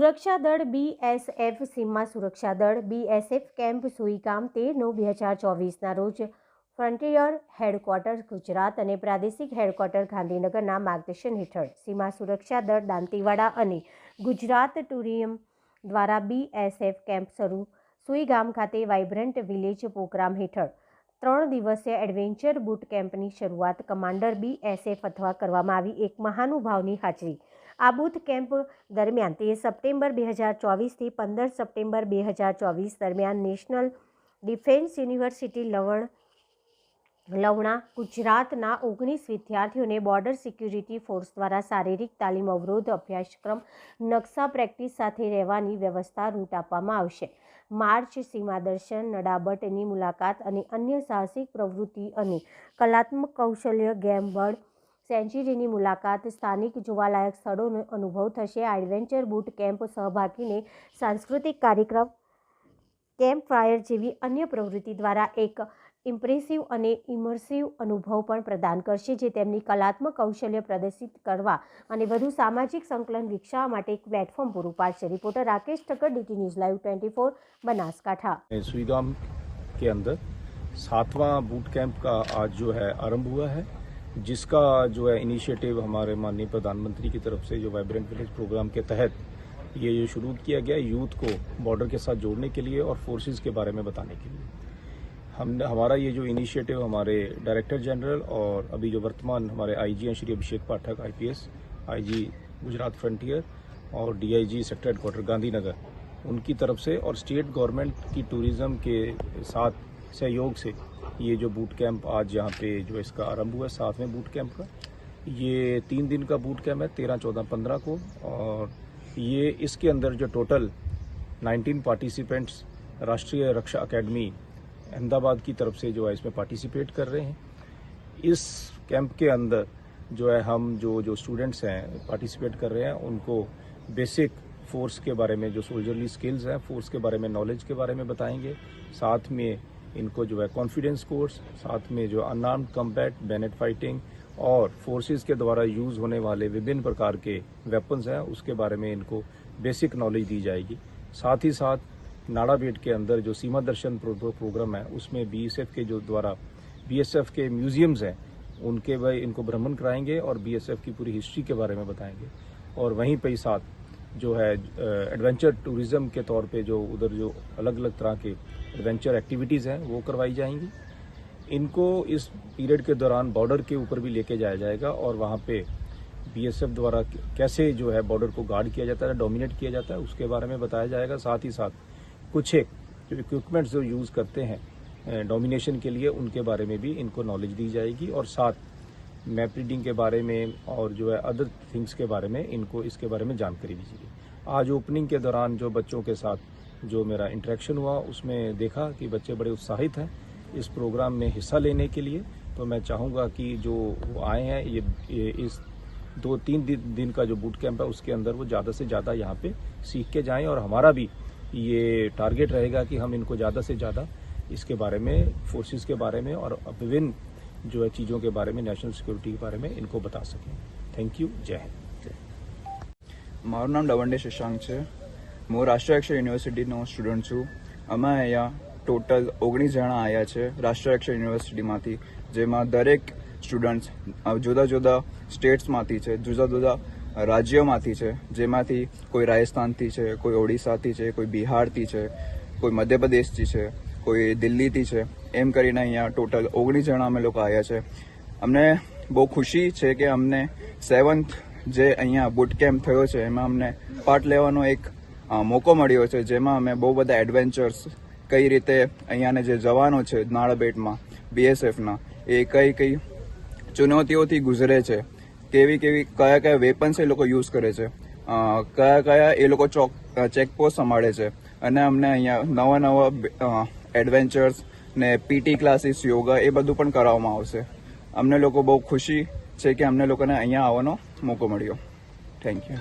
સુરક્ષા દળ BSF સીમા સુરક્ષા દળ BSF કેમ્પ સુઈગામ 13/9/2024ના રોજ ફ્રન્ટિયર હેડક્વાર્ટર ગુજરાત અને પ્રાદેશિક હેડક્વાર્ટર ગાંધીનગરના માર્ગદર્શન હેઠળ સીમા સુરક્ષા દળ દાંતીવાડા અને ગુજરાત ટુરિઝમ દ્વારા BSF કેમ્પ શરૂ સુઈગામ ખાતે વાઇબ્રન્ટ વિલેજ પ્રોગ્રામ હેઠળ 3 દિવસીય એડવેન્ચર બૂટ કેમ્પની શરૂઆત કમાન્ડર BSF અથવા કરવામાં આવી એક મહાનુભાવની હાજરી। આ બૂટ કેમ્પ દરમિયાન 13 સપ્ટેમ્બર 2024 થી 15 સપ્ટેમ્બર 2024 દરમિયાન નેશનલ ડિફેન્સ યુનિવર્સિટી લવણા ગુજરાતના 19 વિદ્યાર્થીઓને બોર્ડર સિક્યુરિટી ફોર્સ દ્વારા શારીરિક તાલીમ અવરોધ અભ્યાસક્રમ નકશા પ્રેક્ટિસ સાથે રહેવાની વ્યવસ્થા રૂટ આપવામાં આવશે। માર્ચ સીમા દર્શન નડાબટની મુલાકાત અને અન્ય સાહસિક પ્રવૃત્તિ અને કલાત્મક કૌશલ્ય ગેમ બર્ડ સેન્ચુરીની મુલાકાત સ્થાનિક જોવાલાયક સ્થળોનો અનુભવ થશે। આ એડવેન્ચર બૂટ કેમ્પ સહભાગીને સાંસ્કૃતિક કાર્યક્રમ કેમ્પ ફાયર જેવી અન્ય પ્રવૃત્તિ દ્વારા એક ઇમ્પ્રેસિવ અને ઇમર્સિવ અનુભવ પણ પ્રદાન કરશે જે તેમની કલાત્મક કૌશલ્ય પ્રદર્શિત કરવા અને વધુ સામાજિક સંકલન વિકસાવવા માટે એક પ્લેટફોર્મ પૂરું પાડશે। Reporter Rakesh Thakkar DT news live 24 Banaskantha. Suigam के अंदर 7वां बूट कैंप का आज जो है आरंभ हुआ है, जिसका जो है इनिशिएटिव हमारे माननीय प्रधानमंत्री की तरफ से जो वाइब्रेंट विलेज प्रोग्राम के तहत ये शुरू किया गया यूथ को बॉर्डर के साथ जोड़ने के लिए और फोर्सेस के बारे में बताने के लिए। हमारा ये जो इनिशिएटिव हमारे डायरेक्टर जनरल और अभी जो वर्तमान हमारे IG हैं श्री अभिषेक पाठक IPS IG गुजरात फ्रंटियर और DIG सेक्टर हेडक्वार्टर गांधीनगर उनकी तरफ से और स्टेट गवर्नमेंट की टूरिज़्म के साथ सहयोग से ये जो बूट कैंप आज यहाँ पे जो इसका आरंभ हुआ है 7वें बूट कैंप का। ये 3 दिन का बूट कैंप है 13, 14, 15 को, और ये इसके अंदर जो टोटल 19 पार्टिसिपेंट्स राष्ट्रीय रक्षा अकेडमी अहमदाबाद की तरफ से जो है इसमें पार्टिसिपेट कर रहे हैं। इस कैंप के अंदर जो है हम जो स्टूडेंट्स हैं पार्टिसिपेट कर रहे हैं उनको बेसिक फोर्स के बारे में जो सोल्जरली स्किल्स हैं फोर्स के बारे में नॉलेज के बारे में बताएंगे। साथ में इनको जो है कॉन्फिडेंस कोर्स, साथ में जो अनआर्म्ड कम्बैट बैनेट फाइटिंग और फोर्सेस के द्वारा यूज़ होने वाले विभिन्न प्रकार के वेपन्स हैं उसके बारे में इनको बेसिक नॉलेज दी जाएगी। साथ ही साथ नाड़ाबेट के अंदर जो सीमा दर्शन प्रोग्राम है उसमें BSF के जो द्वारा BSF के म्यूजियम्स हैं उनके भाई इनको भ्रमण कराएंगे और BSF की पूरी हिस्ट्री के बारे में बताएंगे। और वहीं पे साथ जो है एडवेंचर टूरिज़्म के तौर पे जो उधर जो अलग अलग तरह के एडवेंचर एक्टिविटीज़ हैं वो करवाई जाएंगी। इनको इस पीरियड के दौरान बॉर्डर के ऊपर भी लेके जाया जाएगा और वहाँ पे BSF द्वारा कैसे जो है बॉर्डर को गार्ड किया जाता है, डोमिनेट किया जाता है उसके बारे में बताया जाएगा। साथ ही साथ कुछ एक जो इक्विपमेंट्स जो यूज़ करते हैं डोमिनेशन के लिए उनके बारे में भी इनको नॉलेज दी जाएगी। और साथ मैप रीडिंग के बारे में और जो है अदर थिंग्स के बारे में इनको इसके बारे में जानकारी दी जाएगी। आज ओपनिंग के दौरान जो बच्चों के साथ जो मेरा इंटरेक्शन हुआ उसमें देखा कि बच्चे बड़े उत्साहित हैं इस प्रोग्राम में हिस्सा लेने के लिए। तो मैं चाहूँगा कि जो आए हैं ये इस 2-3 दिन का जो बूट कैंप है उसके अंदर वो ज़्यादा से ज़्यादा यहाँ पे सीख के जाएँ। और हमारा भी ये टारगेट रहेगा कि हम इनको ज़्यादा से ज़्यादा इसके बारे में फोर्सेस के बारे में और विभिन्न जो है चीज़ों के बारे में नेशनल सिक्योरिटी के बारे में इनको बता सकें। Thank you. जय हिंद। मारू नाम लवंडे शशांक है। હું રાષ્ટ્રીય રક્ષા યુનિવર્સિટીનો સ્ટુડન્ટ છું। અમે અહીંયા ટોટલ 19 જણા આવ્યા છે રાષ્ટ્રીય રક્ષા યુનિવર્સિટીમાંથી, જેમાં દરેક સ્ટુડન્ટ્સ જુદા જુદા સ્ટેટ્સમાંથી છે, જુદા જુદા રાજ્યોમાંથી છે, જેમાંથી કોઈ રાજસ્થાનથી છે, કોઈ ઓડિશાથી છે, કોઈ બિહારથી છે, કોઈ મધ્યપ્રદેશથી છે, કોઈ દિલ્હીથી છે, એમ કરીને અહીંયા ટોટલ 19 જણા અમે લોકો આવ્યા છે। અમને બહુ ખુશી છે કે અમને 7th જે અહીંયા બૂટ કેમ્પ થયો છે એમાં અમને પાર્ટ લેવાનો એક મોકો મળ્યો છે, જેમાં અમે બહુ બધા એડવેન્ચર્સ કઈ રીતે અહીંયાને જે જવાનો છે નાળાબેટમાં BSFના એ કઈ ચુનૌતીઓથી ગુજરે છે, કયા વેપન્સ એ લોકો યુઝ કરે છે, કયા એ લોકો ચેકપોસ્ટ સંભાળે છે, અને અમને અહીંયા નવા એડવેન્ચર્સ ને PT ક્લાસીસ યોગા એ બધું પણ કરાવવામાં આવશે। અમને લોકો બહુ ખુશી છે કે અમને લોકોને અહીંયા આવવાનો મોકો મળ્યો। Thank you.